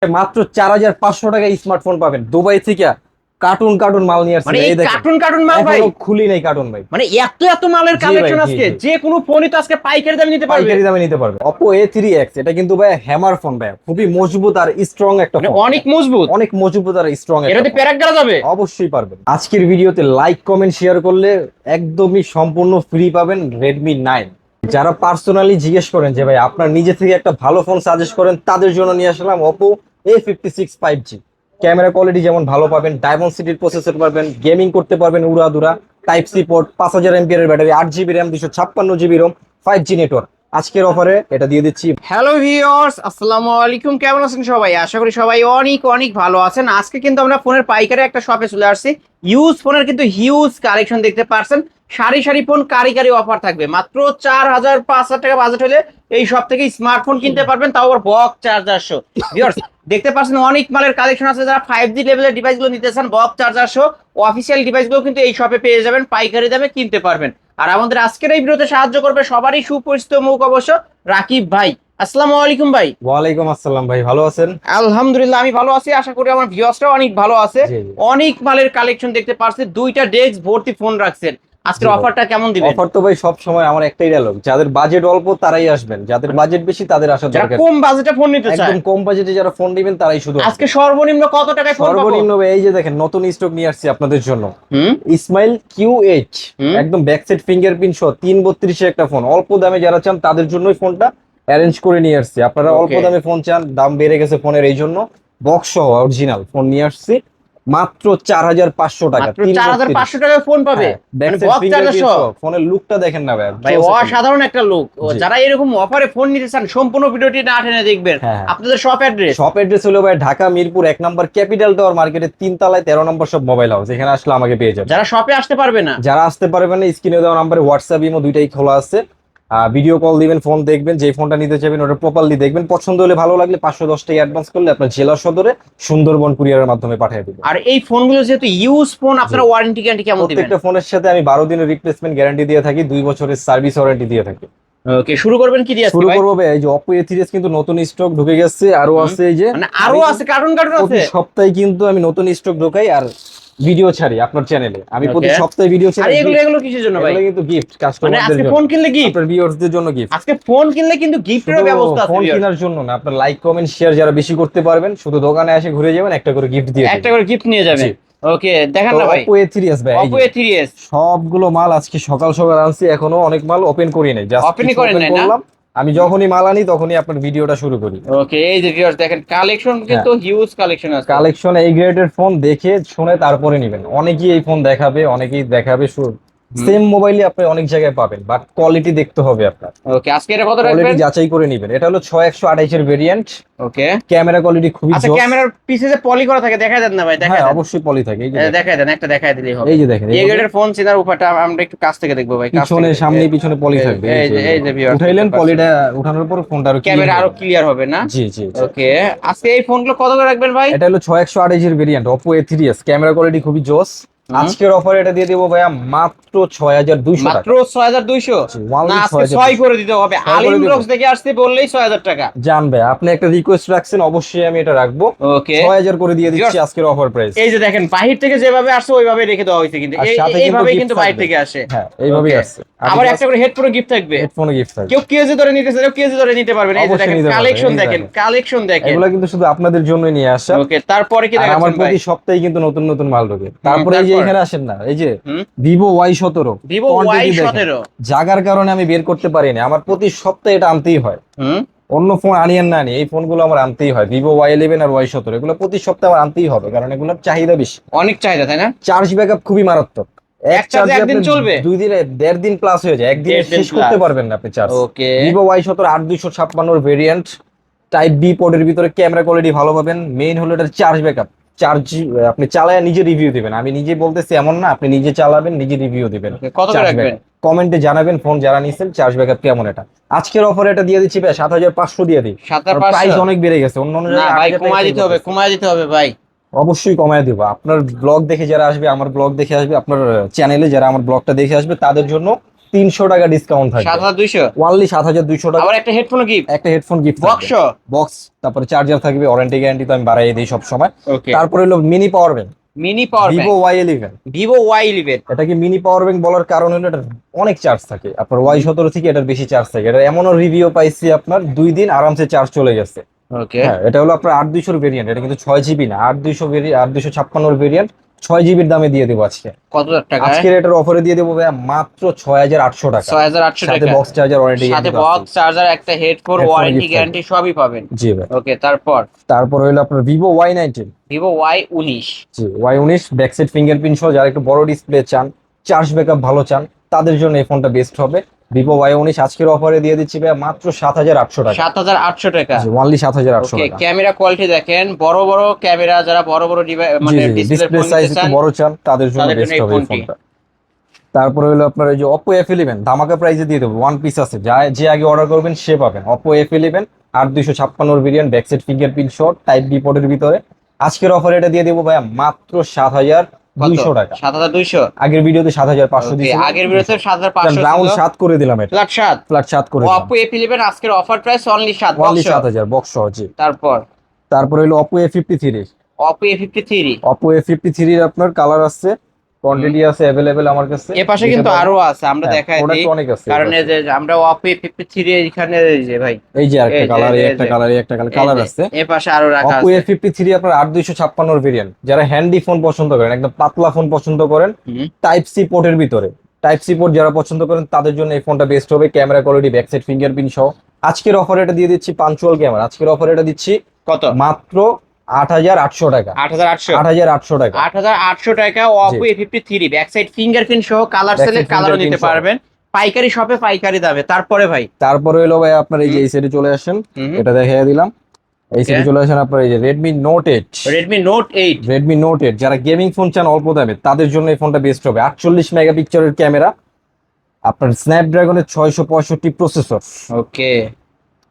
মাত্র 4500 টাকায় স্মার্টফোন পাবেন দুবাই থেকে। কার্টুন কার্টুন মাল নিয়ে আসছে, মানে এই এই দেখেন কার্টুন কার্টুন মাল ভাই, এখনো খুলি নাই কার্টুন ভাই। মানে এত এত মালের জি ভাই, কালেকশন জি আজকে, জি, যে কোনো ফোনই তো আজকে পাইকারি দামে নিতে পারবে। পাইকারি দামে নিতে পারবে। Oppo A3X এটা কিন্তু ভাই হ্যামার ফোন ভাই, খুবই মজবুত আর স্ট্রং একটা মানে ফোন, অনেক মজবুত, অনেক মজবুত আর স্ট্রং একটা এটাতে ফোন। প্যারাক দেওয়া যাবে। অবশ্যই পারবেন। আজকের ভিডিওতে লাইক কমেন্ট শেয়ার করলে একদমই সম্পূর্ণ ফ্রি পাবেন Redmi 9। যারা পার্সোনালি জিজ্ঞেস করেন যে ভাই আপনার নিজে থেকে একটা ভালো ফোন সাজেস্ট করেন, তাদের জন্য নিয়ে আসলাম Oppo A56 5G। Camera quality যেমন ভালো পাবেন, ডায়মন্ড সিটির প্রসেসর পাবেন, গেমিং করতে পারবেন উড়াদুরা, type C port, 5000 MPR battery, 8 GB RAM, 256 GB ROM, 5G network. আজকের অফারে এটা দিয়ে দিচ্ছি। হ্যালো ভিউয়ার্স, আসসালামু আলাইকুম। কেমন আছেন সবাই? আশা করি সবাই অনেক অনেক ভালো আছেন। আজকে কিন্তু আমরা ফোনের পাইকারি একটা শপে চলে আসছি। ইউজ ফোনের কিন্তু হিউজ কালেকশন দেখতে পারছেন। সারি সারি ফোন, কারি কারি অফার থাকবে। মাত্র 4000-5000 টাকা বাজেট হলে এই সব থেকে স্মার্টফোন কিনতে পারবেন, তাও আবার বক্স চার্জার সহ। ভিউয়ার্স, দেখতে পাচ্ছেন অনেক মালের কালেকশন আছে। যারা 5G লেভেলের ডিভাইসগুলো নিতে চান, বক্স চার্জার সহ অফিসিয়াল ডিভাইসগুলো কিন্তু এই শপে পেয়ে যাবেন, পাইকারি দামে কিনতে পারবেন। আর আমাদের আজকের এই ভিডিওতে সাহায্য করবে সবারই সুপরিচিত মুখ অবশ্য, রাকিব ভাই। আসসালামু আলাইকুম ভাই। ওয়ালাইকুম আসসালাম ভাই, ভালো আছেন? আলহামদুলিল্লাহ, আমি ভালো আছি। আশা করি আমার ভিউয়ার্সরাও অনেক ভালো আছে। জি জি। অনেক মালের কালেকশন দেখতে পারছি, দুইটা ডেস্ক ভর্তি ফোন রাখছেন। জি আজকের ভাই, অফারটা কেমন দিবেন? অফার তো ভাই সব সময় আমার একটাই ডায়লগ, যাদের বাজেট অল্প তারাই আসবেন, যাদের বাজেট বেশি তাদের আসার যারা দরকার কম নেই। বাজেটে ফোন নিতে চায়, একদম কম বাজেটে যারা ফোন দিবেন তারাই শুধু আজকে আসবেন। সর্বনিম্ন কত টাকায় ফোন পাবো? সর্বনিম্ন ভাই, এই যে দেখেন নতুন স্টক নিয়ে আসছি আপনাদের জন্য। হুম ইসমাইল QH, হুম একদম ব্যাক সাইড ফিঙ্গারপ্রিন্ট সহ 332 একটা ফোন। অল্প দামে যারা চান তাদের জন্যই ফোনটা অ্যারেঞ্জ করে নিয়ে আসছি। আপনারা অল্প ওকে, দামে ফোন চান, দাম বেড়ে গেছে ফোনের, এই জন্য বক্স সহ অরিজিনাল ফোন নিয়ে আসছি মাত্র 4500 টাকা। মাত্র 4500 টাকায় ফোন পাবে, ব্যাক মানে সাইড বক্স চার্জার ফিঙ্গারপ্রিন্ট সহ। সহ ফোনের লুকটা দেখেন না ভাই, ভাই জোস একটা look। অসাধারণ একটা লুক। জি। যারা এরকম অফারে ফোন নিতে চান, সম্পূর্ণ ভিডিওটি না টেনে দেখবেন। হ্যাঁ, আপনাদের শপ অ্যাড্রেস? শপ অ্যাড্রেস হলো ভাই ঢাকা মিরপুর 1 নম্বর ক্যাপিটাল টাওয়ার মার্কেটের 3 তলায় 13 নম্বর সব মোবাইল হাউস। এখানে আসলে আমাকে পেয়ে যাবেন। যারা শপে আসতে পারবে না, যারা আসতে পারবেন না, স্ক্রিনে দেওয়া নাম্বারে হোয়াটসঅ্যাপ ইমো দুইটাই খোলা আছে। ভিডিও কল দিবেন, ফোন দেখবেন, যে ফোনটা নিতে চাইবেন ওটা প্রপারলি দেখবেন, পছন্দ হলে ভালো লাগলে 510 টাকা অ্যাডভান্স করলে আপনার জেলা সদরে সুন্দরবন কুরিয়ারের মাধ্যমে পাঠিয়ে দিবেন। আর এই ফোনগুলো যেহেতু ইউজ ফোন, আপনারা জি। ওয়ারেন্টি গ্যারান্টি কেমন দিবেন? প্রত্যেকটা ফোনের সাথে আমি 12 দিনের রিপ্লেসমেন্ট গ্যারান্টি দিয়ে থাকি, 2 বছরের সার্ভিস ওয়ারেন্টি দিয়ে থাকি। ওকে, শুরু করবেন কি দিয়ে আজকে শুরু ভাই? করবো ভাই, এই যে Oppo A3s কিন্তু নতুন স্টক ঢুকে গেছে, আরো হুম, আছে। এই যে মানে আরো আমি আছে, কার্টুন কার্টুন প্রতি আছে। সপ্তাহে কিন্তু আমি নতুন স্টক ঢোকাই আর ভিডিও ছাড়ি আপনার চ্যানেলে। আমি প্রতি ওকে, সপ্তাহে ভিডিও আর ছাড়ি। এগুলো এগুলো কিসের জন্য ভাই? এগুলো কিন্তু গিফট মানে কাস্টমারদের আজকে জন্য, ফোন কিনলে গিফট? আপনার ভিউয়ার্সদের জন্য গিফট। আজকে ফোন কিনলে কিন্তু গিফটেরও শুধু ব্যবস্থা আছে ফোন viewers। কেনার জন্য না, আপনার লাইক কমেন্ট শেয়ার যারা বেশি করতে পারবেন, শুধু দোকানে এসে ঘুরে যাবেন, একটা করে গিফট দিয়ে একটা দেবেন। করে গিফট নিয়ে যাবেন। জি। ওকে, দেখান তো না ভাই। Oppo A3s ভাই, এই Oppo যে A3s সবগুলো মাল আজকে সকাল সকাল আনছি, এখনো অনেক মাল ওপেন করি নাই, জাস্ট ওপেনই কিছু করেন ওপেন নাই না? করলাম। আমি যখনই মাল আনি তখনই আপনার ভিডিওটা শুরু করি। ওকে, এই যে ভিউয়ার্স দেখেন, কালেকশন হ্যাঁ, কিন্তু হিউজ কালেকশন আছে। কালেকশন এই গ্রেডের ফোন দেখে শুনে তারপরে নিবেন। অনেকেই এই ফোন দেখাবে, অনেকেই দেখাবে হুম, সেম মোবাইলই আপনি অনেক জায়গায় পাবেন, বাট কোয়ালিটি দেখতে হবে আপনার। ওকে, আজকে এটা কত কোয়ালিটি রাখবেন? যাচাই করে নিবেন। এটা হলো 6128 এর ভেরিয়েন্ট। ওকে, ক্যামেরা কোয়ালিটি খুবই আচ্ছা, জোস। ক্যামেরার পিছে যে পলি করা থাকে, দেখাই দেন না ভাই, দেখাই হ্যাঁ, দেন। অবশ্যই পলি থাকে। এই যে দেখেন, দেখাই দেন, একটা দেখাই দিলেই হবে। এই যে দেখেন, এই এইভাবে গ্রেডের ফোন চেনার উপায়টা আমরা একটু কাছ থেকে দেখবো ভাই, কাছ থেকে পিছনে সামনে পিছনে পলি থাকবে। এই যে এই যে ভিউয়ার্স, উঠাইলেন পলিটা, উঠানোর পর ফোনটা আরো ক্লিয়ার ক্যামেরা আরো হবে। ক্লিয়ার হবে না? জি জি জি। ওকে, আজকে এই ফোনগুলো কত করে রাখবেন ভাই? এটা হলো 6128 এর variant Oppo A3s, camera quality খুবই জোস। হুম, আজকের অফারে এটা দিয়ে দেবো ভাইয়া মাত্র 6200 মাত্র টাকা। 6200? না, ওয়ানলি আজকে 6200 ছয় করে দিতে হবে। 6 করে আলিম দিব। ব্লগস দেখে আসতে বললেই 6000 টাকা। জানবে আপনি একটা রিকোয়েস্ট রাখছেন, অবশ্যই আমি এটা রাখবো। ওকে, 6000 করে দিয়ে দিচ্ছি আজকের অফার প্রাইস। এই যে দেখেন, বাহির থেকে যেভাবে আসছে ওইভাবে রেখে দেওয়া হয়েছে, কিন্তু আর সাথে এইভাবেই gift কিন্তু বাহির থাকবে। থেকে আসে। হ্যাঁ, এইভাবেই Okay, আসছে। আবার একটা করে হেডফোনও গিফট থাকবে। হেডফোনে গিফট থাকবে। কেউ কেজি ধরে নিতে চাইলে কেজি ধরে নিতে পারবেন। এই যে অবশ্যই দেখেন নিতে পারবেন। কালেকশন, এই যে দেখেন দেখেন, কালেকশন দেখেন। এগুলা কিন্তু শুধু আপনাদের জন্যই নিয়ে আসা। ওকে, তারপরে কি আর আমার দেখাচ্ছেন ভাই? প্রতি সপ্তাহে কিন্তু নতুন নতুন মাল ঢোকে। তারপরে এই যে তারপর এখানে আসেন না, এই যে হুম, Vivo Y17 Vivo কোয়ান্টিটি দেখেন। Y17। জাগার কারণে আমি বের করতে পারিনি, আমার প্রতি সপ্তাহে এটা আনতেই হয়। হুম, অন্য ফোন আনিয়েন না আনি, এই ফোনগুলো আমার আনতেই হয়। Vivo Y11 আর Y17 এগুলো প্রতি সপ্তাহে আমার আনতেই হবে, কারণ এগুলোর চাহিদা বেশি। অনেক চাহিদা, তাই না? চার্জ ব্যাকআপ খুবই মারাত্মক। এক এক চার্জে চার্জে একদিন আপনি চলবে? 1.5 দিন প্লাস হয়ে যায়, একদিনে 1.5 দিন শেষ করতে plus। পারবেন না আপনি charge. Okay, Vivo Y17 8256 variant, type B পোর্টের ভিতরে ক্যামেরা কোয়ালিটি ভালো পাবেন। মেইন হলো এটার চার্জ ব্যাকআপ। চার্জ আপনি চালায় নিজে রিভিউ দিবেন, আমি নিজে বলতেছি এমন না, আপনি নিজে চালাবেন নিজে রিভিউ দিবেন। ওকে, কত করে চার্জ রাখবেন? ব্যাকআপ কমেন্টে জানাবেন ফোন যারা নিছেন চার্জ ব্যাকআপ কেমন। এটা আজকের অফারে এটা দিয়ে দিচ্ছি ভাই 7500 দিয়ে দিই। 7500? প্রাইস অনেক বেড়ে গেছে, অন্য অন্য না জায়গায় ভাই, 8000 টাকা কমায় sell দিতে হবে, করতেছে। কমায় দিতে হবে ভাই। অবশ্যই কমায় দিব। আপনার ব্লগ দেখে যারা আসবে, আমার ব্লগ দেখে আসবে, আপনার চ্যানেলে যারা আমার ব্লগটা দেখে আসবে, তাদের জন্য 300 টাকা ডিসকাউন্ট থাকবে। 7200 ওনলি 7200 টাকা। আবার একটা হেডফোন গিফট, একটা হেডফোন গিফট বক্স। বক্স, তারপরে চার্জার থাকবে, ওয়ারেন্টি গ্যারান্টি তো আমি বাড়াই দিই সব সময়। ওকে, তারপরে হলো mini power bank, mini power Vivo bank, Y11। Vivo Y11। এটাকে মিনি পাওয়ার ব্যাংক বলার কারণ হলো এটা অনেক চার্জ থাকে, আপনার Y17 থেকে এটার বেশি চার্জ থাকে। এটা এমনও রিভিউ পাইছি আপনার 2 দিন আরামসে চার্জ চলে গেছে। ওকে, হ্যাঁ, এটা হলো আপনার 8200 ভেরিয়েন্ট, এটা কিন্তু 6 জিবি না, 8256 ভেরিয়েন্ট, 6 জিবির দামে দিয়ে দেবো আজকে। কত টাকা? আজকের এটার অফারে দিয়ে দেবো ভাইয়া মাত্র 6800 টাকা। 6800 সাথে টাকা, বক্স চার্জার, ওয়ারেন্টি সাথে গ্যারান্টি বক্স চার্জার, একটা headphone, Headphone warranty gift guarantee সবই পাবেন। জি ভাই। ওকে, তারপর হলো আপনার ভিভো Y19। Vivo Y19। জি, Y19 ব্যাক সাইড ফিঙ্গারপ্রিন্ট সহ, যারা একটু বড় ডিসপ্লে চান, চার্জ ব্যাকআপ ভালো চান, তাদের জন্য এই ফোনটা বেস্ট হবে। ভিভো Y19 আজকের অফারে দিয়ে দিচ্ছি ভাই মাত্র 7800 টাকা। 7800 টাকা। জি, অনলি 7800 ওকে, টাকা। ক্যামেরা কোয়ালিটি দেখেন, বড় বড় ক্যামেরা, যারা বড় বড় মানে ডিসপ্লে ডিসপ্লে ফোন সাইজ নিতে একটু চান, বড় চান, তাদের জন্য তাদের জন্য বেস্ট এই হবে এই ফোনটি। ফোনটা। তারপরে হলো আপনার এই যে Oppo F11 ধামাকা প্রাইসে দিয়ে দেবো, ওয়ান পিস আছে, যে আগে অর্ডার করবেন সে পাবেন। Oppo F11 8256 variant, back side fingerprint shot, type B পোর্টের ভিতরে। আজকের অফারে এটা দিয়ে দেবো ভাইয়া মাত্র 7200 টাকা। 7200। আগের ভিডিওতে 7500 ওকে, দিয়েছিলাম, আগের ভিডিওতে 7500 রাউন্ড ছিল, 7 করে দিলাম, এটা ফ্ল্যাট 7। ফ্ল্যাট 7 করে দিলাম। Oppo A11 আজকের offer price only 7 only box. 7000 box সহ। জি, তারপরে হলো Oppo A53। Oppo A53। Oppo A53 এর আপনার কালার আছে, কোয়ান্টিটি আছে अवेलेबल আমার কাছে। এ পাশে কিন্তু আরো আছে, আমরা হ্যাঁ, দেখাই product দিই, অনেক আছে এই কারণ এই পাশে। যে আমরা Oppo A53 এখানে এই যে ভাই, এই যে আরেকটা এই যে, কালার, এই এই একটা যে, কালার, এই একটা এই কালার যে, আছে। এ পাশে আরো রাখা Oppo আছে। A53 আপনার 8256 ভেরিয়েন্ট, যারা হ্যান্ডি ফোন পছন্দ করেন, একদম পাতলা ফোন পছন্দ করেন, হুম। টাইপ সি পোর্টের ভিতরে, টাইপ সি পোর্ট যারা পছন্দ করেন তাদের জন্য এই ফোনটা বেস্ট হবে। Camera quality, back side fingerprint সহ। আজকের অফারে এটা দিয়ে দিচ্ছি পাঞ্চুয়াল ক্যামেরা, আজকের অফারে এটা দিচ্ছি কত? মাত্র 8800 টাকা। 8800। 8800 টাকা। 8800 টাকা Oppo A53 back side fingerprint সহ, কালার Back সেলেক্ট side কালারও fingerprint নিতে সহ। পারবেন পাইকারি শপে পাইকারি দামে। তারপরে ভাই, তারপরে হলো ভাই আপনার এই যে এই সাইডে চলে আসেন, হুম। এটা দেখিয়ে দিলাম। এই সাইডে Okay. চলে আসেন আপনার এই যে Redmi Note 8। Redmi Note 8। Redmi Note 8 যারা গেমিং ফোন চান অল্প দামে, তাদের জন্য এই ফোনটা বেস্ট হবে। 48 মেগাপিক্সেলের ক্যামেরা, আপনার স্ন্যাপড্রাগনের 665 প্রসেসর। ওকে,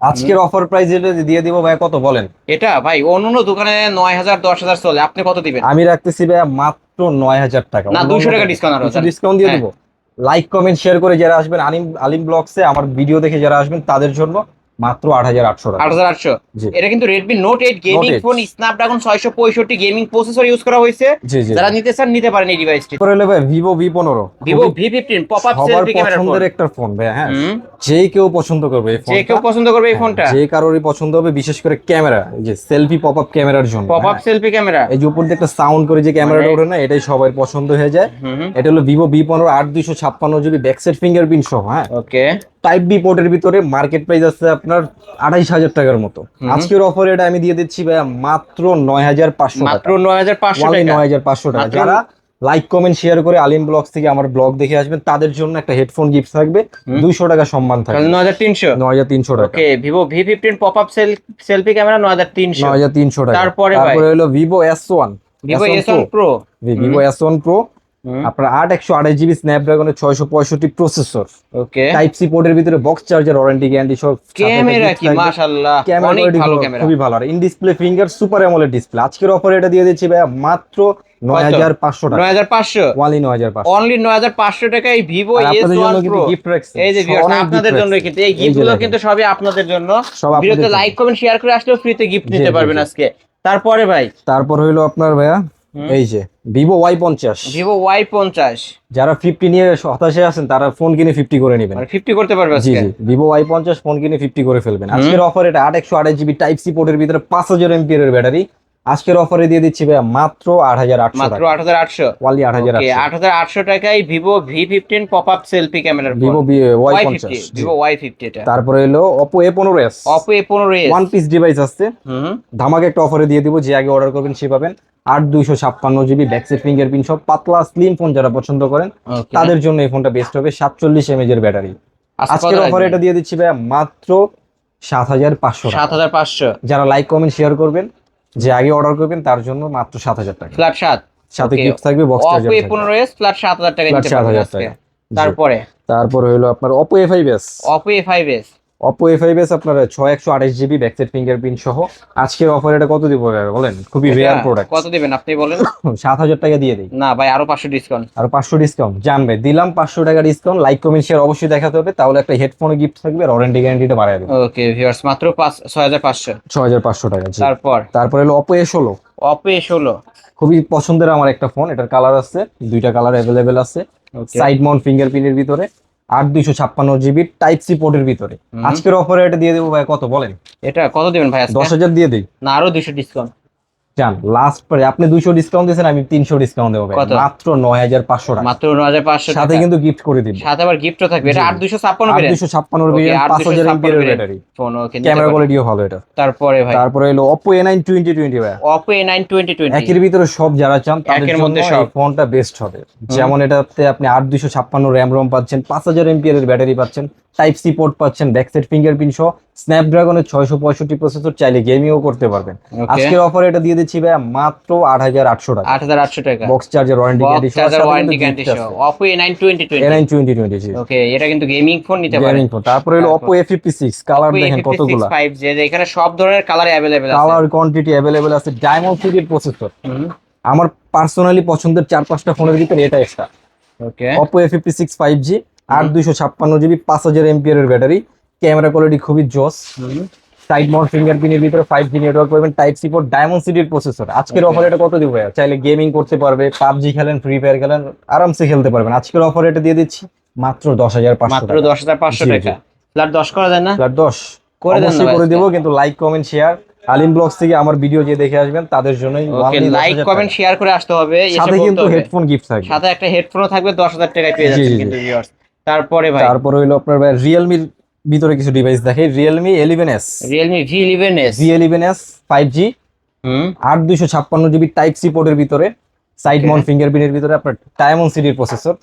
আজকের অফার প্রাইস এটা দিয়ে দিব ভাই, কত বলেন? এটা ভাই অন্য দোকানে 9000 10000 চলে, আপনি কত দিবেন? আমি রাখতেছি ভাই মাত্র 9000 টাকা। না, 200 টাকা ডিসকাউন্ট আরো আছে। ডিসকাউন্ট দিয়ে হ্যাঁ। দেবো। লাইক কমেন্ট শেয়ার করে যারা আসবেন, আলিম ব্লগসে আমার ভিডিও দেখে যারা আসবেন, তাদের জন্য মাত্র 8800 টাকা। 8800। জি। এটা কিন্তু Redmi Note 8 gaming Note 8 phone, Snapdragon 665 gaming processor use করা হয়েছে। জি জি। যারা নিতে চান নিতে পারেন এই ডিভাইসটি। তারপরে হলো ভাই Vivo V15। Vivo V15 pop up সবার সেলফি ক্যামেরা ফোন। পছন্দের একটা ফোন ভাই, হ্যাঁ, হুম। যে কেউ পছন্দ করবে এই যে ফোনটা। কেউ পছন্দ করবে এই ফোনটা। যে কারোরই পছন্দ হবে, বিশেষ করে ক্যামেরা, এই যে সেলফি পপ আপ ক্যামেরার জন্য। পপ আপ হ্যাঁ। Selfie camera. এই যে উপর দিয়ে একটা সাউন্ড করে যে ক্যামেরাটা মানে- ওঠে না, এটাই সবার পছন্দ হয়ে যায়। হুম। এটা হলো Vivo V15 8256 back side fingerprint সহ। হ্যাঁ, ওকে, টাইপ বি পোর্টের ভিতরে, মার্কেট প্রাইস আছে আপনার 28000 টাকার মতো। আজকের অফারে এটা আমি দিয়ে দিচ্ছি ভাই মাত্র 9500 টাকা। মাত্র 9500 Only টাকা। 9500 টাকা। মাত্র- যারা লাইক কমেন্ট শেয়ার করে আলিম ব্লগস থেকে আমার ব্লগ দেখে আসবেন, তাদের জন্য একটা হেডফোন গিফট থাকবে, 200 টাকা সম্মান থাকবে। 9300। 9300 টাকা। ওকে, Vivo V15 pop up selfie camera 9300। 9300 টাকা। তারপরে ভাই? হলো Vivo S1। Vivo S1 Pro। Vivo S1 Pro আপনার 8128 স্ন্যাপড্রাগনের 665 প্রসেসর, ওকে, টাইপ সি পোর্টের ভিতরে বক্স চার্জার, ওয়ারেন্টি গ্যারান্টি সব। ক্যামেরা কি মাশাআল্লাহ, অনেক ভালো ক্যামেরা। খুবই ভালো। আর in display finger super AMOLED display. আজকের অফারে এটা দিয়ে দিচ্ছি ভাই মাত্র 9500 টাকা। 9500। ওয়ানলি 9500। অনলি 9500 টাকায় Vivo আর আপনাদের জন্য S1 কিন্তু Pro। গিফট রাখছি। এই যে viewers, অনেক আপনাদের gift জন্য রাখছি। কিন্তু এই এই যে গিফটগুলো দেখেন। কিন্তু সবই আপনাদের জন্য। সব আপনাদের ভিডিওতে জন্য। লাইক কমেন্ট শেয়ার করে আসলেও ফ্রিতে গিফট নিতে জি, পারবেন জি। আজকে। তারপরে ভাই, তারপর হইলো আপনার ভাইয়া এই যে Vivo Y50। Vivo Y50 যারা 50 নিয়ে হতাশে আছেন, তারা ফোন কিনে 50 করে নেবেন। মানে 50 করতে পারবে জি আজকে। জি, Vivo Y50 ফোন কিনে 50 করে ফেলবেন। আজকের অফার এটা 8128 টাইপ সি পোর্টের ভিতরে 5000 mAh এর ব্যাটারি। আজকের অফারে দিয়ে দিচ্ছি ভাই মাত্র 8800 মাত্র টাকা। 8800। ওয়ানলি ওকে, 8800। 8800 টাকায় Vivo V15 pop up selfie ক্যামেরার phone. Vivo Y50। Vivo Y50 এটা। তারপরে হলো Oppo A15s। Oppo A15s। One piece device আছে, হুম। ধামাকা একটা অফারে দিয়ে দিব। যে আগে অর্ডার করবেন সে পাবেন 8256 ব্যাক সাইড ফিঙ্গারপ্রিন্ট সব, পাতলা স্লিম ফোন যারা পছন্দ করেন, Okay. তাদের জন্য এই ফোনটা বেস্ট হবে। 47 mAh এর ব্যাটারি। আজকের অফারে এটা দিয়ে দিচ্ছি ভাই মাত্র 7500 টাকা। 7500। যারা লাইক কমেন্ট শেয়ার করবেন, যে আগে অর্ডার করবেন, তার জন্য মাত্র 7000 টাকা। ফ্ল্যাট 7। সাথে Okay. গিফট থাকবে, বক্স চার্জার Oppo থাকবে। A15s ফ্ল্যাট 7000 টাকা Flat নিতে পারবেন 7000 আজকে। টাকা। জি। তারপরে তারপরে হলো আপনার Oppo A5s। Oppo A5s। Oppo A5s আপনার 6128 GB ব্যাক সাইড ফিঙ্গারপ্রিন্ট সহ। আজকের অফার এটা কত দিব ভাই বলেন? খুবই এটা রেয়ার প্রোডাক্ট। কত দিবেন আপনি বলেন? 7000 টাকা দিয়ে দিই। না ভাই, আরো 500 ডিসকাউন্ট। আর 500 ডিসকাউন্ট জানবে দিলাম, 500 টাকা ডিসকাউন্ট। লাইক কমেন্ট শেয়ার অবশ্যই দেখাতে হবে, তাহলে একটা হেডফোন গিফট থাকবে আর ওয়ারেন্টি গ্যারান্টিটা বাড়ায় দেবে। ওকে ভিউয়ার্স, মাত্র 6500। 6500 টাকা জি। তারপর তারপরে হলো Oppo A16, Oppo A16। খুবই পছন্দের আমার একটা ফোন। এটার কালার আছে, দুইটা কালার অ্যাভেলেবেল আছে। ওকে। সাইড মাউন্ট ফিঙ্গারপ্রিন্টের ভিতরে, 8256 GB টাইপ সি পোর্টের ভিতরে। আজকের অফারে এটা দিয়ে দেবো ভাই, কত বলেন? এটা কত দিবেন ভাই আজকে? 10,000 দিয়ে দিই। না, আরো 200 ডিসকাউন্ট। জান লাস্ট পরে আপনি 200 ডিসকাউন্ট দিয়েছেন, আমি 300 ডিসকাউন্ট দেবো ভাই। কত? মাত্র 9500 টাকা। মাত্র 9500 সাথে টাকা। কিন্তু গিফট করে দিব। সাথে আবার গিফটও থাকবে। এটা জি। 8256 বের। 8256 ওকে, ভেরিয়েন্ট, 5000 mAh এর ব্যাটারি। ফোন ওকে। ক্যামেরা কোয়ালিটিও ভালো এটা। তারপরে ভাই তারপরে হলো Oppo A9 2020 ভাই। Oppo A9 2020। একের ভিতরে সব যারা চান তাদের একের জন্য মধ্যে এই সব। ফোনটা বেস্ট হবে। যেমন এটাতে আপনি 8256 র্যাম রম পাচ্ছেন, 5000 mAh এর ব্যাটারি পাচ্ছেন, টাইপ সি পোর্ট পাচ্ছেন, ব্যাক সাইড ফিঙ্গারপ্রিন্ট সহ, স্ন্যাপড্রাগনের 665 প্রসেসর, চাইলে গেমিংও করতে পারবেন। ওকে। আজকের অফারে এটা দিয়ে দিচ্ছি ভাই মাত্র 8800 টাকা। 8800 টাকা। বক্স চার্জার ওয়ারেন্টি গ্যারান্টি সহ, চার্জার সাথে ওয়ারেন্টি কিন্তু গ্যারান্টি gift সহ আছে। Oppo A9 2020। A9 2020 জি। ওকে, এটা কিন্তু গেমিং ফোন নিতে পারেন। Gaming phone. তারপরে হলো Oppo A56, কালার Oppo দেখেন A56 কতগুলা 5G, এখানে সব ধরনের কালার अवेलेबल আছে। কালার কোয়ান্টিটি অ্যাভেলেবেল আছে। ডায়মন্ড সিটির প্রসেসর। আমার পার্সোনালি পছন্দের 4-5টা ফোনের ভিতরে এটা একটা। ওকে। Oppo A56 5G, 8256 GB, 5000 mAh এর ব্যাটারি, ক্যামেরা কোয়ালিটি খুবই জোস। সাইড মাউন্ট ফিঙ্গারপ্রিন্টের ভিতরে 5G নেটওয়ার্ক পাবেন, টাইপ সি পোর্ট, ডায়মন্ড সিটির প্রসেসর। আজকের Okay. অফারে এটা কত দিব ভাইয়া? চাইলে গেমিং করতে পারবে, পাবজি খেলেন, ফ্রি ফায়ার খেলেন, আরামসে খেলতে পারবেন। আজকের অফারে এটা দিয়ে দিচ্ছি মাত্র 10500 মাত্র টাকা। 10500 জি, টাকা। জি। ফ্ল্যাট 10 করা যায় না? ফ্ল্যাট 10 করে দেন না অবশ্যই ভাই করে আজকে। দেবো, কিন্তু লাইক কমেন্ট শেয়ার আলিম ব্লগস থেকে আমার ভিডিও যে দেখে আসবেন তাদের জন্যই ওকে, only লাইক 10,000 কমেন্ট টাকা। শেয়ার করে আসতে হবে, এসে সাথে বলতে কিন্তু হবে। হেডফোন গিফট থাকবে। সাথে একটা হেডফোনও থাকবে, 10000 টাকায় পেয়ে জি, যাচ্ছেন জি, কিন্তু জি। ভিউয়ার্স। তারপরে ভাই তারপরে হইলো আপনার ভাই রিয়েলমির ভিতরে কিছু ডিভাইস দেখে। Realme 11s, Realme V11s। V11s 5G, 8256 GB type C পোর্টের ভিতরে, সাইড Okay. মাউন্ট ফিঙ্গারপ্রিন্টের ভিতরে, আপনার ডায়মন্ড সিটির প্রসেসর।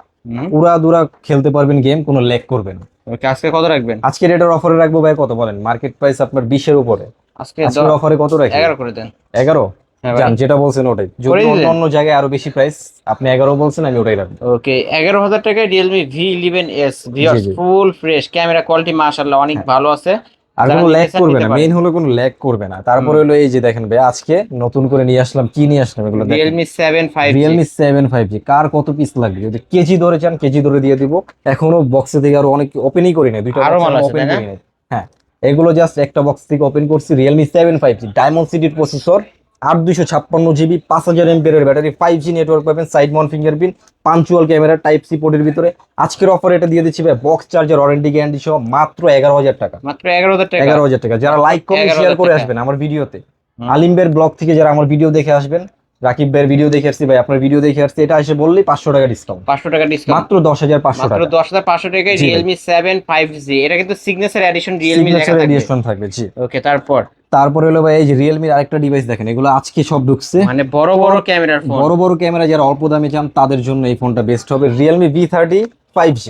উড়া দুরা খেলতে পারবেন গেম, কোনো ল্যাগ করবে না। ওকে, আজকে কত রাখবেন? আজকের এটার অফারে রাখবো ভাই কত বলেন? মার্কেট প্রাইস আপনার 20 এর উপরে। আজকে আজকের অফারে কত রাখি? 11 করে দেন। 11? হ্যাঁ ভাই। জান যেটা বলছেন ওটাই। করে যদি অন্য দিলেন? অন্য জায়গায় আরো বেশি প্রাইস, আপনি 11 বলছেন, আমি ওটাই রাখবো। ওকে, 11000 টাকায় Realme V11s ভিউয়ার্স, জি। ফুল ফ্রেশ, ক্যামেরা কোয়ালিটি মাশাআল্লাহ অনেক ভালো আছে। আর যারা কোনো নিতে ল্যাগ চান করবে নিতে না, পারেন। মেইন হলো কোনো ল্যাগ করবে না। তারপরে হলো এই যে দেখেন ভাই, আজকে নতুন করে নিয়ে আসলাম, কি নিয়ে আসলাম এগুলো দেখেন। Realme 7 5G। Realme 7 5G, কার কত পিস লাগবে? যদি কেজি ধরে চান কেজি ধরে দিয়ে দিব। এখনো বক্সে থেকে আরো অনেক ওপেনই করি না, দুইটা আরো বক্স মাল আছে, ওপেন তাই না? করি না। হ্যাঁ, এগুলো জাস্ট একটা বক্স থেকে ওপেন করছি। Realme 7 5G ডায়মন্ড সিটির প্রসেসর, 8256 GB, 5000 mAh এর ব্যাটারি, 5G নেটওয়ার্ক পাবেন, সাইড মাউন্ট ফিঙ্গারপ্রিন্ট, পাঞ্চুয়াল ক্যামেরা, টাইপ সি পোর্টের ভিতরে। আজকের অফারে এটা দিয়ে দিচ্ছি ভাই বক্স চার্জার ওয়ারেন্টি গ্যারান্টি সহ মাত্র 11000 টাকা। মাত্র 11000 টাকা। 11000 টাকা। যারা লাইক কমেন্ট 11,000 শেয়ার করে টাকা। আসবেন আমার ভিডিওতে, আলিম ভাইয়ের ব্লগ থেকে যারা আমার ভিডিও দেখে আসবেন, রাকিব ভাইয়ের ভিডিও দেখে আসছি, ভাই আপনার ভিডিও দেখে আসছি, এটা এসে বললেই 500 টাকা ডিসকাউন্ট। 500 টাকা ডিসকাউন্ট। মাত্র 10500 মাত্র টাকা। 10500 টাকায় জি ভাই। Realme 7 5G। এটা কিন্তু সিগনেচার এডিশন Realme লেখা সিগনেচার থাকবে। এডিশন থাকবে জি। ওকে, তারপর তারপরে হলো ভাই এই যে রিয়েলমির আরেকটা ডিভাইস দেখেন, এগুলো আজকে সব ঢুকছে। মানে বড় বড় ক্যামেরার ফোন। বড় বড় ক্যামেরা যারা অল্প দামে চান তাদের জন্য এই ফোনটা বেস্ট হবে। Realme V30 5G,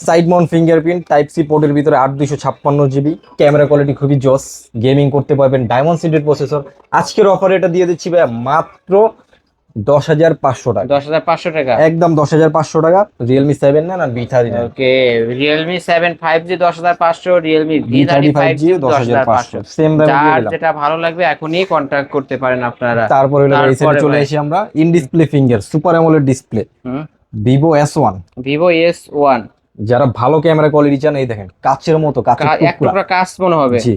side mount fingerprint, type C পোর্টের ভিতরে, 8256 GB, ক্যামেরা কোয়ালিটি খুবই জোস, গেমিং করতে পারবেন, ডায়মন্ড সিটির প্রসেসর। আজকের অফারে এটা দিয়ে দিচ্ছি ভাই মাত্র 10500 টাকা। 10500 টাকা। একদম 10500 টাকা। Realme 7 নেন আর V30 নেন। ওকে, Realme 7 5G 10500, Realme V30 V30 5G 10500 10500। Same দামে দিয়ে যার দিলাম। যেটা ভালো লাগবে এখনই কন্টাক্ট করতে পারেন আপনারা। তারপরে হলো এই সাইডে তারপরে চলে ভাই। আসি আমরা, in display finger super AMOLED display, Vivo S1। Vivo S1 যারা ভালো ক্যামেরা কোয়ালিটি চান, এই দেখেন কাচের মতো, কাচের এক টুকরা। টুকরা কাজ মনে হবে। জি,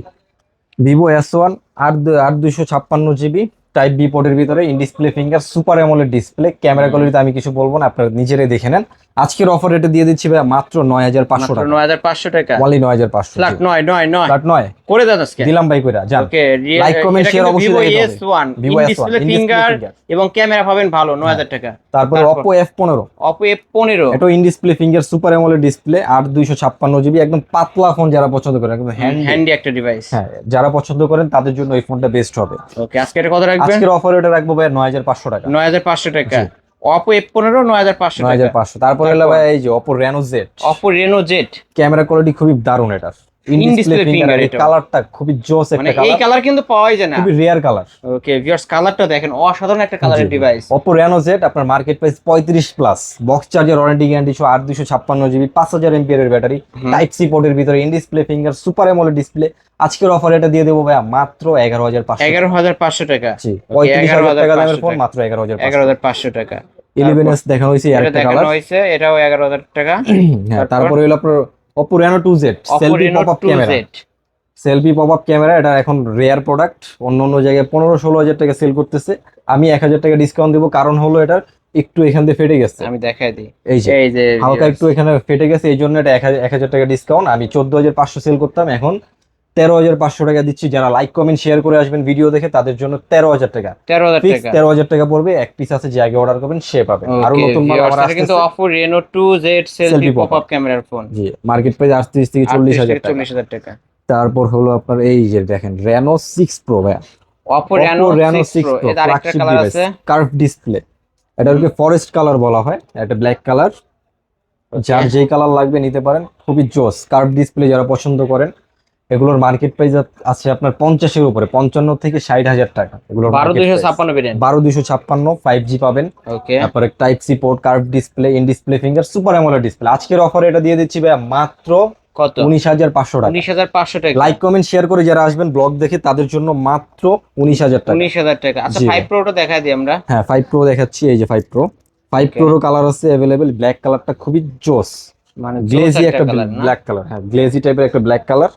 Vivo S1 8256 GB type B পোর্টের ভিতরে, in display finger, super AMOLED display, camera quality আমি কিছু বলবো না, আপনারা নিজেরাই দেখে নেন। আজকের অফার এটা দিয়ে দিচ্ছি ভাই মাত্র 9500 মাত্র টাকা। 9500 টাকা। ওনলি 9500। ফ্ল্যাট 9 ফ্ল্যাট 9 করে দেন আজকে। দিলাম ভাই কইরা জান। ওকে, লাইক কমেন্ট শেয়ার অবশ্যই Vivo দেখাতে হবে। S1 Vivo in S1 display in display finger finger। এবং ক্যামেরা পাবেন ভালো, 9000 টাকা। তারপর Oppo F15, Oppo F15 এটা in display finger, super AMOLED display, 8256 GB, একদম পাতলা ফোন যারা পছন্দ করেন, একদম হ্যান্ডি একটা ডিভাইস। হ্যাঁ, যারা পছন্দ করেন তাদের জন্য এই ফোনটা বেস্ট হবে। ওকে, আজকে এটা কত রাখবেন? আজকের অফার এটা রাখবো ভাই 9500 টাকা। 9500 টাকা। Oppo F15 9500 টাকা। 9500। তারপরে হলো ভাই এই যে Oppo Reno Z, Oppo Reno Z। Camera quality খুবই দারুণ এটার। In In display display finger, finger এই এটাও। কালারটা খুবই জোস মানে একটা এই কালার, কালার কিন্তু পাওয়াই যায় না। খুবই রেয়ার কালার। ওকে ভিউয়ার্স, কালারটা দেখেন, অসাধারণ একটা কালারের ডিভাইস। Oppo Reno Z আপনার market price 35+, box charger, warranty guarantee সহ 8 256 জিবি, 5000 এমপিআর এর ব্যাটারি, টাইপ সি পোর্টের ভিতরে, in display finger, super AMOLED display. আজকের অফার এটা দিয়ে দেবো ভাইয়া মাত্র 11500। 11500 টাকা। জি, ওকে 35000 টাকা দামের 11500 ফোন টাকা। মাত্র 11500। 11500 টাকা। 11s দেখানো হয়েছে, এটা আরেকটা দেখানো কালার। হয়েছে, এটাও 11000 টাকা। হ্যাঁ, তারপরে হলো আপনার Oppo Reno 2Z Oppo selfie Reno pop up 2Z। Camera. Selfie pop up camera, এটা এখন রেয়ার প্রোডাক্ট, অন্য অন্য জায়গায় 15-16 হাজার টাকা সেল করতেছে, আমি 1000 টাকা ডিসকাউন্ট দিব, কারণ হলো এটার একটু এখান দিয়ে ফেটে গেছে, আমি দেখাই দিই। এই যে এই যে হালকা viewers, একটু এখানে ফেটে গেছে, এই জন্য এটা 1000 টাকা ডিসকাউন্ট। আমি 14500 সেল করতাম, এখন 13500 টাকা দিচ্ছি। যারা লাইক কমেন্ট শেয়ার করে আসবেন ভিডিও দেখে, তাদের জন্য 13000 টাকা 13000 ফিক্স, টাকা। 13000 টাকা পড়বে। এক পিস আছে, যে আগে অর্ডার করবেন সে পাবেন। আরো ওকে নতুন মাল ভিউয়ার্স, আমার এটা কিন্তু আসতেছে। Oppo Reno 2Z selfie selfie pop pop up ক্যামেরার ফোন। জি, মার্কেট প্রাইস 38 থেকে 38 40 হাজার থেকে টাকা। 40000 টাকা। তারপর হলো আপনার এই যে দেখেন Reno 6 Pro ভাইয়া, Oppo Reno 6 Pro, এর আরেকটা ফ্ল্যাগশিপ কালার ডিভাইস, আছে। Curve display. এটাকে ফরেস্ট কালার বলা হয়, একটা ব্ল্যাক কালার, যার যেই কালার লাগবে নিতে পারেন। খুবই জোস কার্ভ ডিসপ্লে, যারা পছন্দ করেন। এগুলোর মার্কেট প্রাইস আছে আপনার 50-এর উপরে, 55 থেকে 60 হাজার টাকা এগুলোর মার্কেট প্রাইস। 12256 ভেরিয়েন্ট। 12256 5G পাবেন। ওকে তারপরে type C port, curve display, in display finger, super AMOLED display. আজকের অফারে এটা দিয়ে দিচ্ছি ভাইয়া মাত্র কত? 19500 টাকা। 19500 টাকা। লাইক কমেন্ট শেয়ার করে যারা আসবেন ব্লগ দেখে, তাদের জন্য মাত্র 19000 টাকা। 19000 টাকা। আচ্ছা জি। 5 প্রোটা দেখাই দিই আমরা। হ্যাঁ, 5 Pro দেখাচ্ছি, এই যে 5 Pro। 5 Okay. Pro কালার আছে अवेलेबल, ব্ল্যাক কালারটা খুবই জোস, মানে গ্লেজি একটা কালার না? ব্ল্যাক কালার, হ্যাঁ গ্লেজি টাইপের একটা ব্ল্যাক কালার।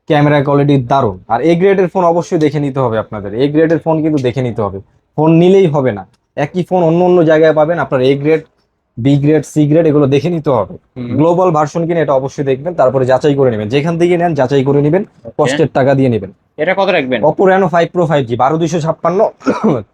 ক্যামেরা কোয়ালিটি দারুণ। আর এ গ্রেডের ফোন অবশ্যই দেখে নিতে হবে আপনাদের, এ গ্রেডের ফোন কিন্তু দেখে নিতে হবে, ফোন নিলেই হবে না। একই ফোন অন্য অন্য জায়গায় পাবেন, আপনার A grade, B grade, C grade এগুলো দেখে নিতে হবে। গ্লোবাল ভার্সন কিনে এটা অবশ্যই দেখবেন, তারপরে যাচাই করে নেবেন, যেখান থেকে নেন যাচাই করে নেবেন, কষ্টের টাকা দিয়ে নেবেন। এটা কত রাখবেন? Oppo Reno 5 Pro 5G 12256,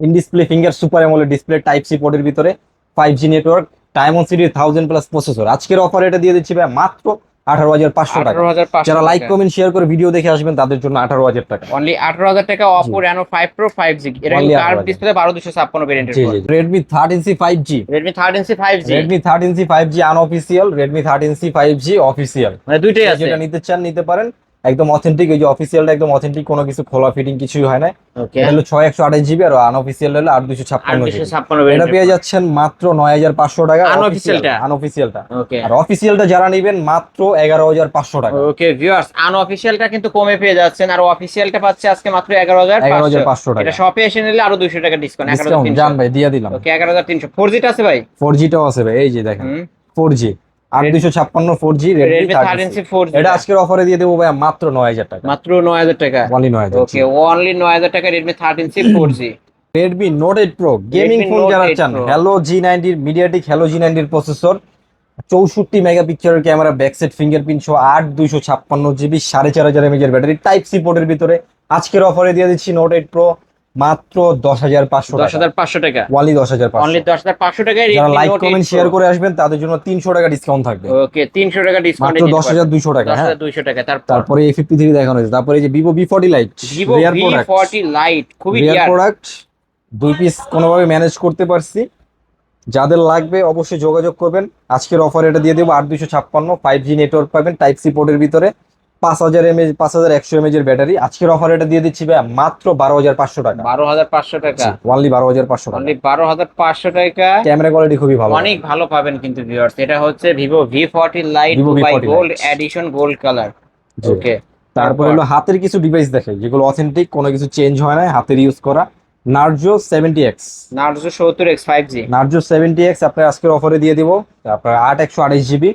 in display finger, super AMOLED display, type C পোর্টের ভিতরে, 5G নেটওয়ার্ক, ডায়মন্ড সিটির 1000+ প্রসেসর। আজকের অফার এটা দিয়ে দিচ্ছি ভাই মাত্র 18500 টাকা। 18500 যারা লাইক কমেন্ট শেয়ার করে ভিডিও দেখে আসবেন, তাদের জন্য 18000 টাকা। অনলি 18000 টাকা Oppo Reno 5 Pro 5G। এটা Only কিন্তু কার্ভ 18000 ডিসপ্লে 12256 ভেরিয়েন্টের জি ফোন। জি, Redmi 13C 5G, Redmi 13C 5G। Redmi 13C 5G unofficial, Redmi 13C 5G official. মানে দুইটাই আছে। যেটা নিতে চান নিতে পারেন, একদম অথেন্টিক। এই যে অফিসিয়ালটা একদম অথেন্টিক, কোনো কিছু খোলা ফিটিং কিছুই হয় না। ওকে এটা হলো 6128 জিবি, আর আনঅফিসিয়াল হলো 8256 জিবি। 8256 এটা ভেরিয়েন্টের। পেয়ে যাচ্ছেন মাত্র 9500 টাকা Unofficialটা? আনঅফিসিয়ালটা। ওকে আর অফিসিয়ালটা যারা নেবেন মাত্র 11500 টাকা। ওকে ভিউয়ার্স, আনঅফিসিয়ালটা কিন্তু কমে পেয়ে যাচ্ছেন, আর অফিসিয়ালটা পাচ্ছে আজকে মাত্র 11500। 11500 টাকা এটা শপে এসে নিলে আরো 200 টাকা ডিসকাউন্ট, ডিসকাউন্ট জান 11300। ভাই দিয়ে দিলাম। ওকে 11300। 4G টা আছে ভাই? 4G টাও আছে ভাই, এই যে দেখেন হুম 4G 8256 4G Redmi Redmi 13C। 13C 4G এটা আজকের অফারে দিয়ে দেবো ভাই মাত্র 9000 টাকা, মাত্র 9000 টাকা। only 9000। ওকে অনলি 9000 টাকা Redmi 13C 4G। Redmi Note 8 Pro gaming Redmi phone Note যারা 8 চান, Pro। Hello G90 MediaTek Hello G90 processor, 64 মেগাপিক্সেলের ক্যামেরা, ব্যাকসাইড ফিঙ্গারপ্রিন্ট সহ, 8256 জিবি, 4500 mAh এর ব্যাটারি, টাইপ সি পোর্টের ভিতরে। আজকের অফারে দিয়ে দিচ্ছি Note 8 Pro মাত্র 10500 টাকা, 10500 টাকা। only 10500। অনলি 10500 টাকায় যারা Redmi like Note 8 comment Pro। Share করে আসবেন, তাদের জন্য 300 টাকা ডিসকাউন্ট থাকবে, ওকে 300 টাকা ডিসকাউন্ট, মাত্র 10200 টাকা। হ্যাঁ, 10200 টাকা। তারপরে A53 দেখানো হয়েছে, তারপরে এই যে Vivo V40 Lite, Vivo rare product, V40 Lite খুবই রেয়ার রিয়ার। প্রোডাক্ট, 2 পিস কোনোভাবে ম্যানেজ করতে পারছি। যাদের লাগবে অবশ্যই যোগাযোগ করবেন। আজকের অফার এটা দিয়ে দেবো 8256, 5G নেটওয়ার্ক পাবেন, টাইপ সি পোর্টের ভিতরে, 5100 mAh এর ব্যাটারি। আজকের অফার এটা দিয়ে দিচ্ছি ভাই মাত্র 12500 টাকা, 12500 টাকা। অনলি 12500 টাকা। অনলি 12500 টাকা। ক্যামেরা কোয়ালিটি খুবই ভালো, অনেক ভালো পাবেন কিন্তু ভিউয়ার্স। এটা হচ্ছে Vivo V40 Lite Vivo Dubai V40 Gold Lite। Edition gold colour. জি। ওকে তারপরে হলো হাতের কিছু ডিভাইস দেখে, যেগুলো অথেন্টিক, কোনো কিছু চেঞ্জ হয় না, হাতের ইউজ করা। Narzo 70X, Narzo 70X 5G। Narzo 70X আপনার আজকের অফারে দিয়ে দিব আপনার 8128 জিবি,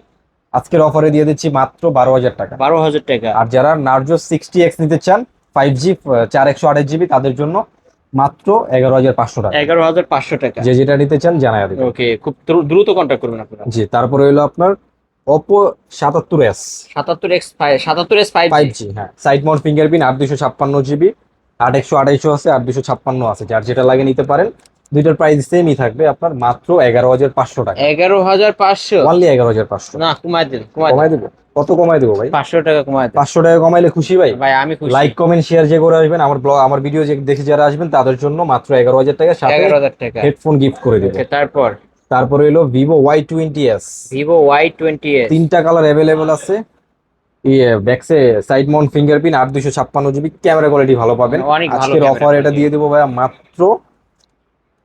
আজকের অফারে দিয়ে দিচ্ছি মাত্র 12000 টাকা। 12000 টাকা। আর যারা Narzo 60X নিতে চান 5G 4128 জিবি, তাদের জন্য মাত্র 11500 টাকা। 11500 টাকা। যে যেটা নিতে চান জানাই দেবেন। ওকে খুব দ্রুত কন্টাক্ট করবেন আপনারা। জি, তারপরে হলো আপনার Oppo 77S 77S 5G। 5G, হ্যাঁ সাইড মাউন্ট ফিঙ্গারপ্রিন্ট, 8256 জিবি, 8128 আছে, 8256 আছে, যার যেটা লাগে নিতে পারেন। দুইটার প্রাইস সেমই থাকবে আপনার মাত্র 11500 টাকা, 11500। অনলি 11500। না কমাই দিন, কমাই দেবো, কত কমাই দেবো ভাই? 500 টাকা কমাই দিন। 500 টাকা কমাইলে খুশি ভাই। ভাই আমি খুশি। লাইক কমেন্ট শেয়ার যে করে আসবেন, আমার ব্লগ আমার ভিডিও যে দেখে যারা আসবেন, তাদের জন্য মাত্র 11000 টাকা, সাথে 11000 টাকা। হেডফোন গিফট করে দেবো। ওকে তারপর তারপরে হলো Vivo Y20s, Vivo Y20s। তিনটা কালার অ্যাভেলেবল আছে, ব্যাকসে side mount fingerprint 8 256 GB, camera quality ভালো পাবেন। অনেক ভালো আজকের camera অফার এটা quality। দিয়ে দেবো ভাইয়া মাত্র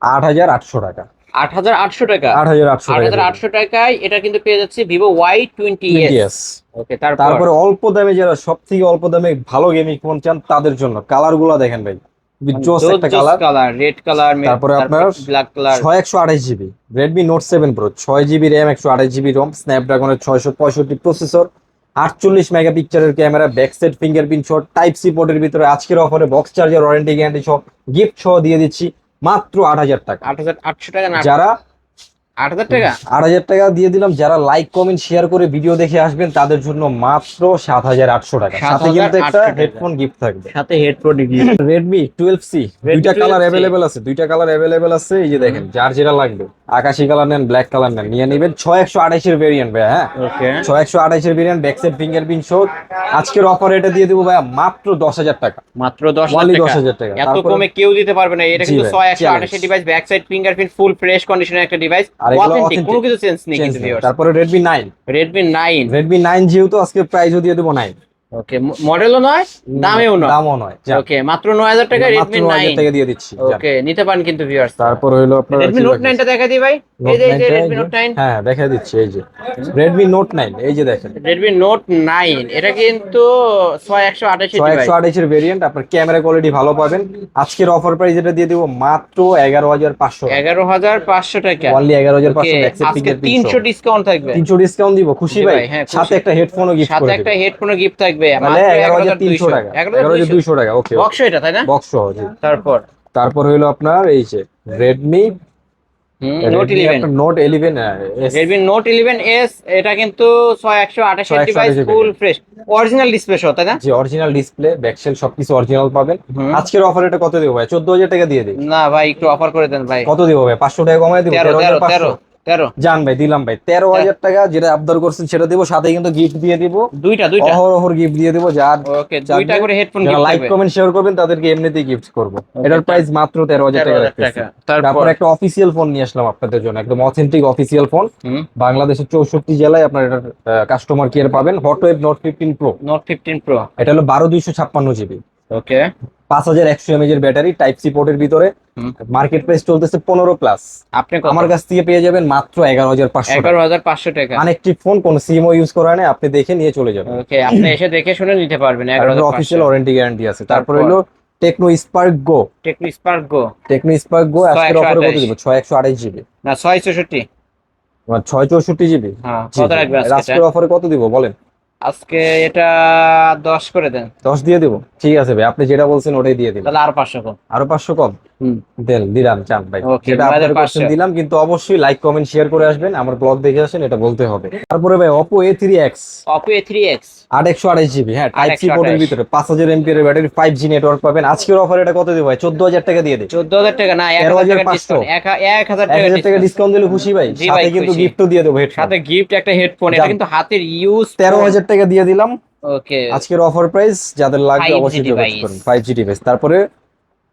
8,800 টাকা। 8,800 টাকা। 8,800 টাকা 8,800 টাকায় এটা কিন্তু পেয়ে যাচ্ছে ভিভো Y20s। 20s। ওকে, তারপর তারপরে অল্প দামে যারা সব থেকে অল্প দামে ভালো গেমিং ফোন চান তাদের জন্য কালার গুলা দেখেন ভাই, জোস একটা কালার। কালার, রেড কালার, তারপরে আপনার black colour. 128 GB Redmi Note 7 Pro, 6 GB RAM, 128 GB ROM, স্ন্যাপড্রাগনের 665 প্রসেসর, 48 মেগাপিক্সেলের camera, back side fingerprint shot, type C পোর্টের ভিতরে আজকের অফারে বক্স চার্জার, ওয়ারেন্টি গ্যারান্টি সহ গিফট সহ দিয়ে দিচ্ছি মাত্র 8,000 টাকা। 8,800 টাকা না, যারা 8,000 টাকা। 8,000 টাকা দিয়ে দিলাম, যারা লাইক কমেন্ট শেয়ার করে ভিডিও দেখে আসবেন তাদের জন্য মাত্র 7,800 টাকা। সাথে কিন্তু একটা 7,800 টাকা। হেডফোন গিফট থাকবে। সাথে হেডফোন ডিগ্রি। রেডমি 12C দুইটা 12C কালার অ্যাভেলেবেল আছে, এই যে দেখেন, যার যেটা লাগবে আকাশি কালার নেন, ব্ল্যাক কালার নেন, নিয়ে নেবেন। 628 এর ভেরিয়েন্ট ভাই, হ্যাঁ ওকে, 628 এর variant, back side fingerprint show. আজকের অফার এটা দিয়ে দেবো ভাইয়া মাত্র 10,000 টাকা। মাত্র 10,000 Only টাকা। 10,000 টাকা। এত তারপরে- কমে কেউ দিতে পারবে না। এটা জি কিন্তু ভাই, 628 challenge। Device, back side fingerprint, full fresh কন্ডিশনের একটা ডিভাইস, আর এগুলো অথেন্টিক, authentic, কোনো কিছু চেঞ্জ নেই change কিন্তু নেই। ভিউয়ার্স। তারপরে রেডমি 9, রেডমি 9। রেডমি 9 যেহেতু আজকে প্রাইসও দিয়ে দেবো 9, ওকে, মডেলও নয়, দামেও নয়। দামও নয়। ওকে, মাত্র 9,000 টাকা মাত্র রেডমি 9,000 9। টাকা দিয়ে দিচ্ছি। ওকে, নিতে পারেন কিন্তু ভিউয়ার্স। তারপর হলো আপনার রেডমি নোট 9টা দেখা দিই ভাই। এই যে রেডমি নোট 9। হ্যাঁ দেখা দিচ্ছি, এই যে রেডমি নোট 9, এই যে দেখেন রেডমি নোট 9 এটা কিন্তু 128 ডিভাইস। 128 এর ভেরিয়েন্ট, আপনার ক্যামেরা কোয়ালিটি ভালো পাবেন। আজকের অফার প্রাইস এটা দিয়ে দিব মাত্র 11,500, 11,500 টাকা। অনলি 11,500। ওকে, আজকে 300 ডিসকাউন্ট থাকবে। 300 ডিসকাউন্ট দিব, খুশি জি ভাই? ভাই, হ্যাঁ, খুশি। সাথে একটা হেডফোনও গিফট সাথে করে একটা দিব, হেডফোনও গিফট থাকবে। তাহলে মাত্র 11,300 টাকা, 11,200 টাকা। ওকে, বক্স এটা, তাই না? বক্স সহ, জি। তারপর হলো আপনার এই যে Redmi note 11। Note 11 Redmi note 11s এটা কিন্তু 128 device, 128 full fresh, original display সহ, তাই না? যে অরিজিনাল ডিসপ্লে, ব্যাকসেল সবকিছু অরিজিনাল পাবেন। হুম। আজকের অফার এটা কত দেবো ভাই? 14,000 টাকা দিয়ে দিই। না ভাই, একটু অফার করে দেন ভাই। কত দিব ভাই? 500 টাকা কমায় দিব। 13 জান ভাই, দিলাম ভাই 13,000 টাকা। যেটা আবদার করছেন সেটা দিব, সাথে কিন্তু গিফট দিয়ে দিব, দুইটা অহরহ গিফট দিয়ে দিব। যার ওকে, দুইটা করে হেডফোন যারা গিফট লাইক থাকবে। কমেন্ট শেয়ার করবেন তাদেরকে এমনিতেই গিফট করব। এটার প্রাইস মাত্র 13,000 টাকা 13,000 রাখতেছি। টাকা। তারপর একটা অফিসিয়াল ফোন নিয়ে আসলাম আপনাদের জন্য, একদম অথেন্টিক অফিসিয়াল ফোন। হুম, বাংলাদেশের 64 জেলায় আপনার এটা কাস্টমার কেয়ার পাবেন। হটওয়েভ নোট 15 প্রো, নোট 15 প্রো। এটা হলো 12,256 জিবি, ওকে, 5,100 mAh এর ব্যাটারি, টাইপ সি পোর্টের ভিতরে। হুম। মার্কেট প্রাইস চলতেছে 15 প্লাস। আপনি কত? আমার কাছ থেকে পেয়ে যাবেন মাত্র 11,500 টাকা। 11,500 টাকা। কানেক্টিভ ফোন, কোন সিমও ইউজ করা হয় না, আপনি দেখে নিয়ে চলে যাবেন। ওকে, আপনি এসে দেখে শুনে নিতে পারবেন। অফিসিয়াল 11,500। ওয়ারেন্টি গ্যারান্টি আছে। তারপর তারপর? হলো টেকনো স্পার্ক গো, টেকনো স্পার্ক গো। আজকের অফারে কত 628 দিব? 628 জিবি, না, 664। 664 জিবি। হ্যাঁ, কত রাখবে আজকে এটা? আজকের অফারে কত দিব বলেন? আজকে এটা 10 করে দেন। 10 দিয়ে দিব, ঠিক আছে ভাই, আপনি যেটা বলছেন ওটাই দিয়ে দিন। তাহলে আর 500 কম। আরো 500 কম হুম, দিলাম, চান ভাই। Okay, যেটা আমাদের আপনার কোশ্চেন 500 দিলাম, কিন্তু অবশ্যই লাইক কমেন্ট শেয়ার করে আসবেন, আমার ব্লগ দেখে আসেন, এটা বলতে হবে। তারপরে ভাই Oppo A3X, Oppo A3X 8/128 GB, হ্যাঁ টাইপ সি পোর্টের 8/128 ভিতরে, 5,000 mAh এর ব্যাটারি, 5G নেটওয়ার্ক পাবেন। আজকের অফার এটা কত দিব ভাই? 14,000 টাকা দিয়ে দিই। 14,000 টাকা না, 1,000 টাকা 13,500 ডিসকাউন্ট। 1,000 টাকা 1,000 টাকা ডিসকাউন্ট। ডিসকাউন্ট দিলে খুশি ভাই, জি ভাই, সাথে কিন্তু খুশি। গিফটও দিয়ে দেবো, হেডফোন। সাথে গিফট একটা হেডফোন। এটা যান। কিন্তু হাতের ইউজ। 13,000 টাকা দিয়ে দিলাম। ওকে, আজকের অফার প্রাইস, যাদের লাগবে 5G অবশ্যই যোগাযোগ device। করুন। 5G device. তারপরে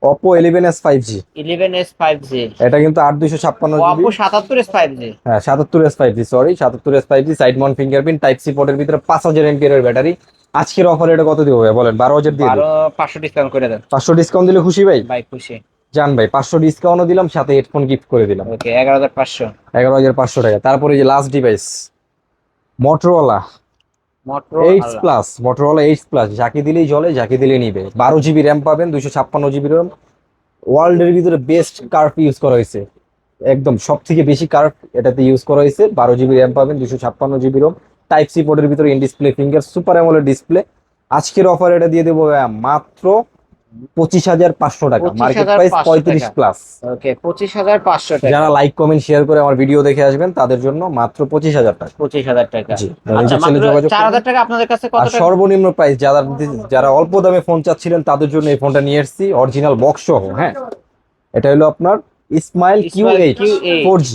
Oppo 11s 5G, 11s 5G। এটা কিন্তু 8/256 জিবি। Oppo 77s 5G। হ্যাঁ 77s 5G, sorry 77s 5G, side mount fingerprint, type C পোর্টের ভিতরে, 5,000 mAh এর ব্যাটারি। আজকের অফার এটা কত দিব ভাই বলেন? 12,000 দিয়ে দিই। 500 ডিসকাউন্ট করে দেন 500 ডিসকাউন্ট দিলে খুশি ভাই? ভাই, খুশি। জান ভাই, 500 ডিসকাউন্টও দিলাম, সাথে হেডফোন গিফট করে দিলাম। ওকে, 11,500। 11,500 টাকা। তারপরে এই যে last device, Motorola মোটরো 8 plus, Motorola 8 plus, যাকে দিলেই জ্বলে, যাকে দিলেই নিবে। 12 জিবি র্যাম পাবেন, 256 জিবি র্যাম। ওয়ার্ল্ডের ভিতরে বেস্ট কার্ভ ইউজ করা হয়েছে, একদম সব থেকে বেশি কার্ভ এটাতে ইউজ করা হয়েছে। 12 জিবি র্যাম পাবেন, 256 জিবি রোম, টাইপ সি পোর্টের ভিতরে, in display finger, super AMOLED display. আজকের অফার এটা দিয়ে দেবো ভাইয়া মাত্র 25,500 টাকা, মার্কেট প্রাইস 35 প্লাস। ওকে, 25,500 টাকা। যারা লাইক কমেন্ট শেয়ার করে আমার ভিডিও দেখে আসবেন তাদের জন্য মাত্র 25,000 টাকা। 25,000 টাকা। জি, আচ্ছা, এই চ্যানেলে মাত্র যোগাযোগ করুন। 4,000 টাকা আপনাদের কাছে কত আর টাকা? সর্বনিম্ন প্রাইস, যারা অল্প দামে ফোন চাচ্ছিলেন তাদের জন্য এই ফোনটা নিয়ে এসেছি, অরিজিনাল বক্স সহ। হ্যাঁ, এটা হলো আপনার ইসমাইল Q8 4G,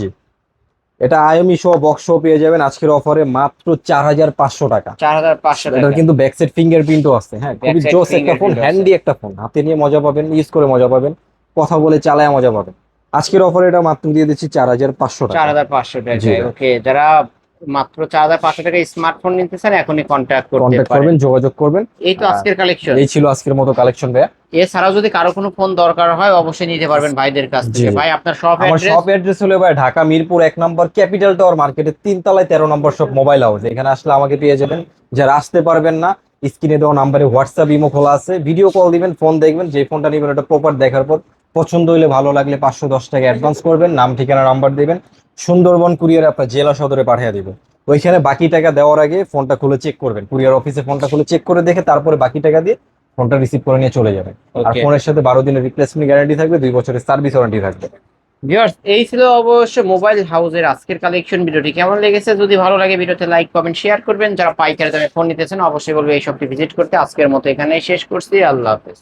এটা আইএমই সহ বক্স সহ পেয়ে যাবেন আজকের অফারে মাত্র 4,500 টাকা। 4,500 টাকা। এটার কিন্তু ব্যাক সাইড ফিঙ্গারপ্রিন্টও আছে। হ্যাঁ, খুবই Backside জোস একটা ফোন, fingerprint আছে। হ্যান্ডি একটা ফোন, হাতে নিয়ে মজা পাবেন, ইউজ করে মজা পাবেন, কথা বলে চালায় মজা পাবেন। আজকের অফারে এটা মাত্র দিয়ে দিচ্ছি 4,500 টাকা। 4,500 জি টাকা। ভাই। ওকে, যারা মাত্র 4500 টাকা স্মার্টফোন নিতে চান এখনই কন্ট্যাক্ট করতে কন্ট্যাক্ট পারেন। করবেন, যোগাযোগ করবেন। এই তো আজকের কালেকশন। এই ছিল আজকের মতো কালেকশন ভাইয়া। এছাড়াও যদি কারো কোনো ফোন দরকার হয় অবশ্যই নিতে পারবেন ভাইদের কাছ জি, থেকে। জি। ভাই আপনার শপ আমার অ্যাড্রেস? শপ অ্যাড্রেস হলো ভাই ঢাকা মিরপুর 1 নম্বর ক্যাপিটাল টাওয়ার মার্কেটের 3 তলায় 13 নম্বর শপ মোবাইল হাউস। এখানে আসলে আমাকে পেয়ে যাবেন। যারা আসতে পারবেন না, স্ক্রিনে দেওয়া নাম্বারে হোয়াটসঅ্যাপ ইমো খোলা আছে, ভিডিও কল দিবেন, ফোন দেখবেন, যে ফোনটা নেবেন ওটা প্রপার দেখার পর পছন্দ হইলে ভালো লাগলে 510 টাকা অ্যাডভান্স করবেন, নাম ঠিকানা নাম্বার দিবেন, সুন্দরবন কুরিয়ারে আপনার জেলা সদরে পাঠিয়ে দিবেন। ওইখানে বাকি টাকা দেওয়ার আগে ফোনটা খুলে চেক করবেন, কুরিয়ার অফিসে ফোনটা খুলে চেক করে দেখে তারপরে বাকি টাকা দিয়ে ফোনটা রিসিভ করে নিয়ে চলে যাবেন। আর ওকে ফোনের সাথে 12 দিনের রিপ্লেসমেন্ট গ্যারান্টি থাকবে, 2 বছরের সার্ভিস ওয়ারেন্টি থাকবে। ভিউয়ার্স, এই ছিল অবশ্য মোবাইল হাউসের আজকের কালেকশন। ভিডিওটি কেমন লেগেছে যদি ভালো লাগে ভিডিওতে লাইক কমেন্ট শেয়ার করবেন। যারা পাইকারি দামে ফোন নিতেছেন অবশ্যই বলবো এই শপটি ভিজিট করতে। আজকের মতো এখানেই শেষ করছি, আল্লাহ হাফেজ।